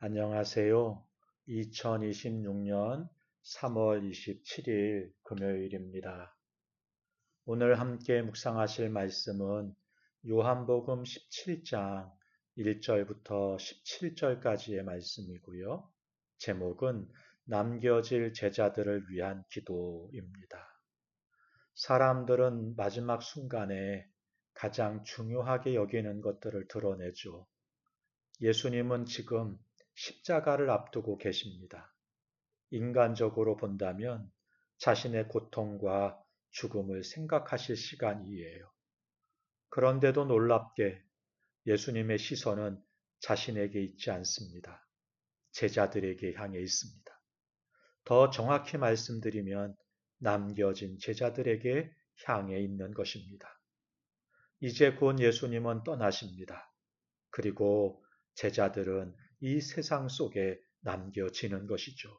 안녕하세요. 2026년 3월 27일 금요일입니다. 오늘 함께 묵상하실 말씀은 요한복음 17장 1절부터 17절까지의 말씀이고요. 제목은 남겨질 제자들을 위한 기도입니다. 사람들은 마지막 순간에 가장 중요하게 여기는 것들을 드러내죠. 예수님은 지금 십자가를 앞두고 계십니다. 인간적으로 본다면 자신의 고통과 죽음을 생각하실 시간이에요. 그런데도 놀랍게 예수님의 시선은 자신에게 있지 않습니다. 제자들에게 향해 있습니다. 더 정확히 말씀드리면 남겨진 제자들에게 향해 있는 것입니다. 이제 곧 예수님은 떠나십니다. 그리고 제자들은 이 세상 속에 남겨지는 것이죠.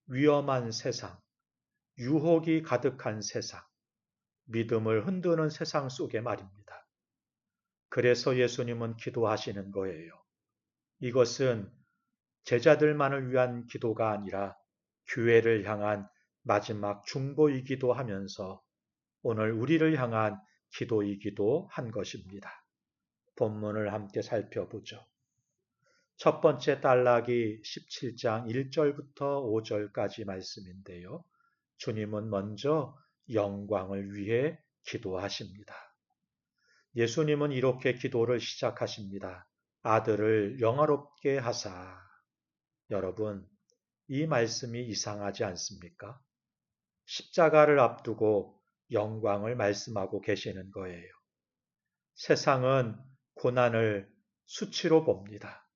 위험한 세상, 유혹이 가득한 세상, 믿음을 흔드는 세상 속에 말입니다. 그래서 예수님은 기도하시는 거예요. 이것은 제자들만을 위한 기도가 아니라 교회를 향한 마지막 중보이기도 하면서 오늘 우리를 향한 기도이기도 한 것입니다. 본문을 함께 살펴보죠. 첫 번째 단락이 17장 1절부터 5절까지 말씀인데요. 주님은 먼저 영광을 위해 기도하십니다. 예수님은 이렇게 기도를 시작하십니다. 아들을 영화롭게 하사. 여러분, 이 말씀이 이상하지 않습니까? 십자가를 앞두고 영광을 말씀하고 계시는 거예요. 세상은 고난을 수치로 봅니다.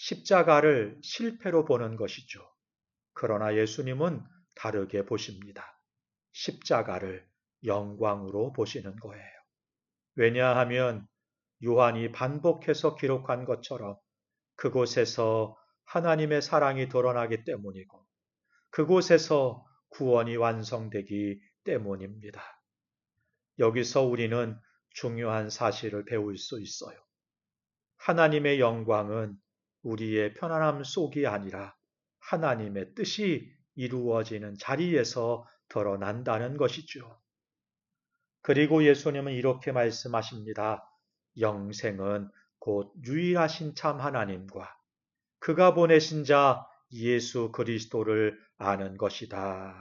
십자가를 실패로 보는 것이죠. 그러나 예수님은 다르게 보십니다. 십자가를 영광으로 보시는 거예요. 왜냐하면 요한이 반복해서 기록한 것처럼 그곳에서 하나님의 사랑이 드러나기 때문이고 그곳에서 구원이 완성되기 때문입니다. 여기서 우리는 중요한 사실을 배울 수 있어요. 하나님의 영광은 우리의 편안함 속이 아니라 하나님의 뜻이 이루어지는 자리에서 드러난다는 것이죠. 그리고 예수님은 이렇게 말씀하십니다. 영생은 곧 유일하신 참 하나님과 그가 보내신 자 예수 그리스도를 아는 것이다.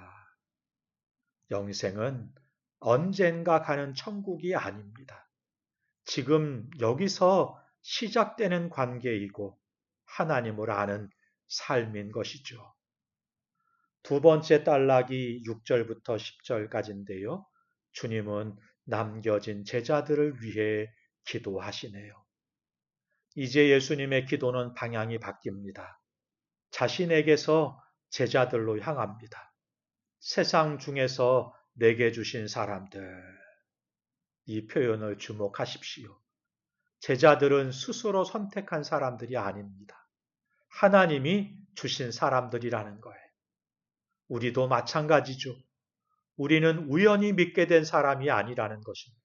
영생은 언젠가 가는 천국이 아닙니다. 지금 여기서 시작되는 관계이고 하나님을 아는 삶인 것이죠. 두 번째 단락이 6절부터 10절까지인데요. 주님은 남겨진 제자들을 위해 기도하시네요. 이제 예수님의 기도는 방향이 바뀝니다. 자신에게서 제자들로 향합니다. 세상 중에서 내게 주신 사람들, 이 표현을 주목하십시오. 제자들은 스스로 선택한 사람들이 아닙니다. 하나님이 주신 사람들이라는 거예요. 우리도 마찬가지죠. 우리는 우연히 믿게 된 사람이 아니라는 것입니다.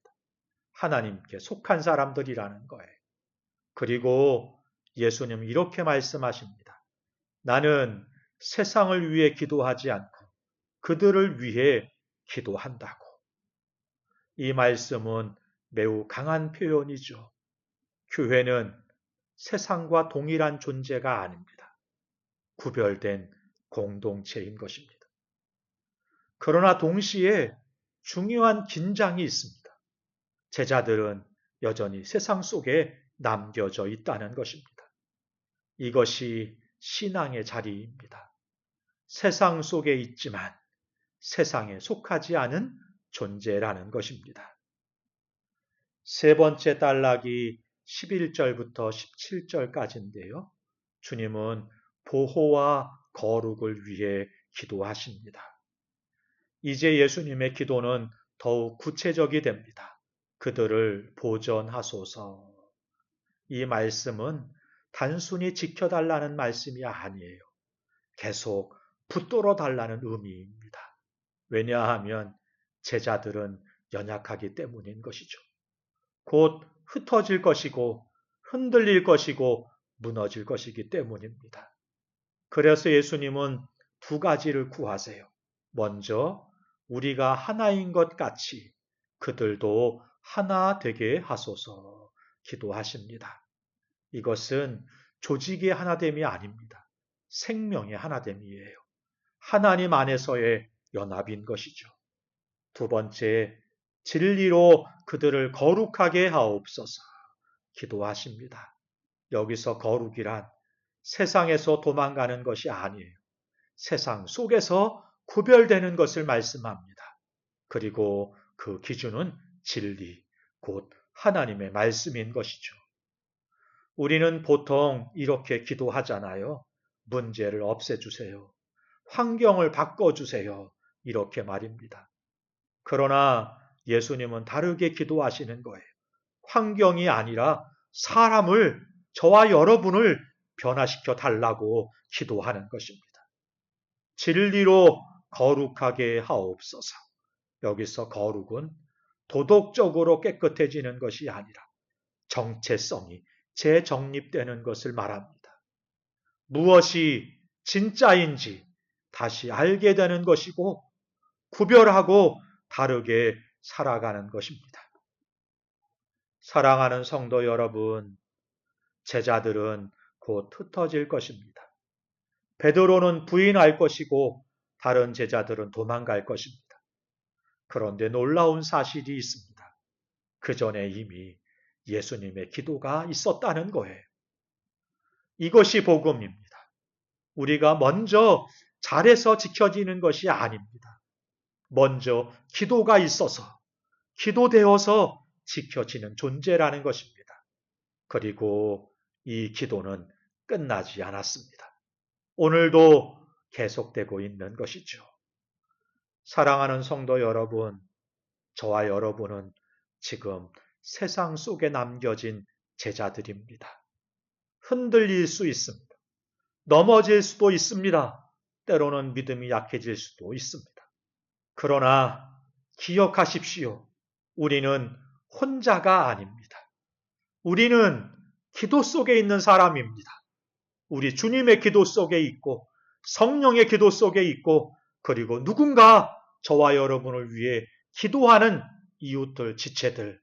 하나님께 속한 사람들이라는 거예요. 그리고 예수님 이렇게 말씀하십니다. 나는 세상을 위해 기도하지 않고 그들을 위해 기도한다고. 이 말씀은 매우 강한 표현이죠. 교회는 세상과 동일한 존재가 아닙니다. 구별된 공동체인 것입니다. 그러나 동시에 중요한 긴장이 있습니다. 제자들은 여전히 세상 속에 남겨져 있다는 것입니다. 이것이 신앙의 자리입니다. 세상 속에 있지만 세상에 속하지 않은 존재라는 것입니다. 세 번째 단락이 11절부터 17절까지인데요. 주님은 보호와 거룩을 위해 기도하십니다. 이제 예수님의 기도는 더욱 구체적이 됩니다. 그들을 보전하소서. 이 말씀은 단순히 지켜달라는 말씀이 아니에요. 계속 붙들어 달라는 의미입니다. 왜냐하면 제자들은 연약하기 때문인 것이죠. 곧 흩어질 것이고 흔들릴 것이고 무너질 것이기 때문입니다. 그래서 예수님은 두 가지를 구하세요. 먼저 우리가 하나인 것 같이 그들도 하나 되게 하소서 기도하십니다. 이것은 조직의 하나됨이 아닙니다. 생명의 하나됨이에요. 하나님 안에서의 연합인 것이죠. 두 번째, 진리로 그들을 거룩하게 하옵소서 기도하십니다. 여기서 거룩이란 세상에서 도망가는 것이 아니에요. 세상 속에서 구별되는 것을 말씀합니다. 그리고 그 기준은 진리, 곧 하나님의 말씀인 것이죠. 우리는 보통 이렇게 기도하잖아요. 문제를 없애주세요. 환경을 바꿔주세요. 이렇게 말입니다. 그러나 예수님은 다르게 기도하시는 거예요. 환경이 아니라 사람을, 저와 여러분을 변화시켜 달라고 기도하는 것입니다. 진리로 거룩하게 하옵소서. 여기서 거룩은 도덕적으로 깨끗해지는 것이 아니라 정체성이 재정립되는 것을 말합니다. 무엇이 진짜인지 다시 알게 되는 것이고 구별하고 다르게 살아가는 것입니다. 사랑하는 성도 여러분, 제자들은 곧 흩어질 것입니다. 베드로는 부인할 것이고 다른 제자들은 도망갈 것입니다. 그런데 놀라운 사실이 있습니다. 그 전에 이미 예수님의 기도가 있었다는 거예요. 이것이 복음입니다. 우리가 먼저 잘해서 지켜지는 것이 아닙니다. 먼저 기도가 있어서 기도되어서 지켜지는 존재라는 것입니다. 그리고 이 기도는 끝나지 않았습니다. 오늘도 계속되고 있는 것이죠. 사랑하는 성도 여러분, 저와 여러분은 지금 세상 속에 남겨진 제자들입니다. 흔들릴 수 있습니다. 넘어질 수도 있습니다. 때로는 믿음이 약해질 수도 있습니다. 그러나 기억하십시오. 우리는 혼자가 아닙니다. 우리는 기도 속에 있는 사람입니다. 우리 주님의 기도 속에 있고 성령의 기도 속에 있고 그리고 누군가 저와 여러분을 위해 기도하는 이웃들, 지체들,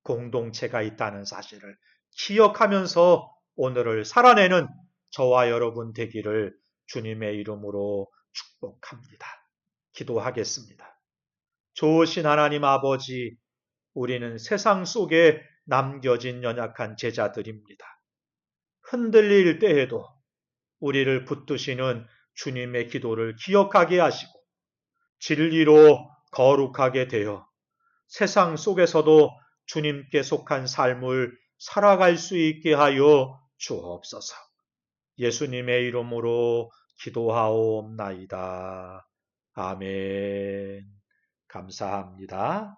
공동체가 있다는 사실을 기억하면서 오늘을 살아내는 저와 여러분 되기를 주님의 이름으로 축복합니다. 기도하겠습니다. 좋으신 하나님 아버지, 우리는 세상 속에 남겨진 연약한 제자들입니다. 흔들릴 때에도 우리를 붙드시는 주님의 기도를 기억하게 하시고 진리로 거룩하게 되어 세상 속에서도 주님께 속한 삶을 살아갈 수 있게 하여 주옵소서. 예수님의 이름으로 기도하옵나이다. 아멘. 감사합니다.